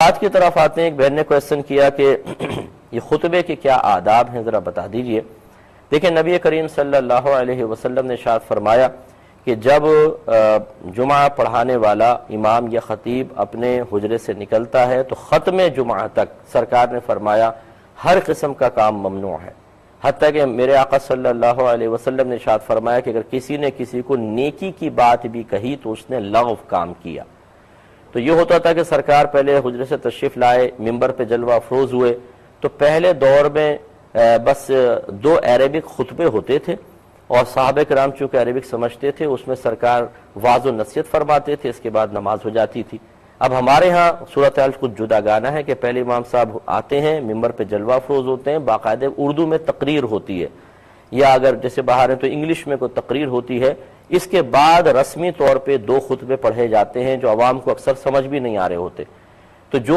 آج کی طرف آتے ہیں. ایک بہن نے کویسچن کیا کہ یہ خطبے کے کیا آداب ہیں، ذرا بتا دیجئے. دیکھیں، نبی کریم صلی اللہ علیہ وسلم نے ارشاد فرمایا کہ جب جمعہ پڑھانے والا امام یا خطیب اپنے حجرے سے نکلتا ہے تو ختم جمعہ تک سرکار نے فرمایا ہر قسم کا کام ممنوع ہے، حتیٰ کہ میرے آقا صلی اللہ علیہ وسلم نے ارشاد فرمایا کہ اگر کسی نے کسی کو نیکی کی بات بھی کہی تو اس نے لغو کام کیا. تو یہ ہوتا تھا کہ سرکار پہلے حجرے سے تشریف لائے، ممبر پہ جلوہ افروز ہوئے تو پہلے دور میں بس 2 عربک خطبے ہوتے تھے، اور صحابہ کرام چونکہ عربک سمجھتے تھے اس میں سرکار واعظ و نصیحت فرماتے تھے، اس کے بعد نماز ہو جاتی تھی. اب ہمارے ہاں صورتحال کچھ جدا گانا ہے کہ پہلے امام صاحب آتے ہیں، ممبر پہ جلوہ افروز ہوتے ہیں، باقاعدہ اردو میں تقریر ہوتی ہے، یا اگر جیسے باہر ہیں تو انگلش میں کوئی تقریر ہوتی ہے. اس کے بعد رسمی طور پہ 2 خطبے پڑھے جاتے ہیں جو عوام کو اکثر سمجھ بھی نہیں آ رہے ہوتے. تو جو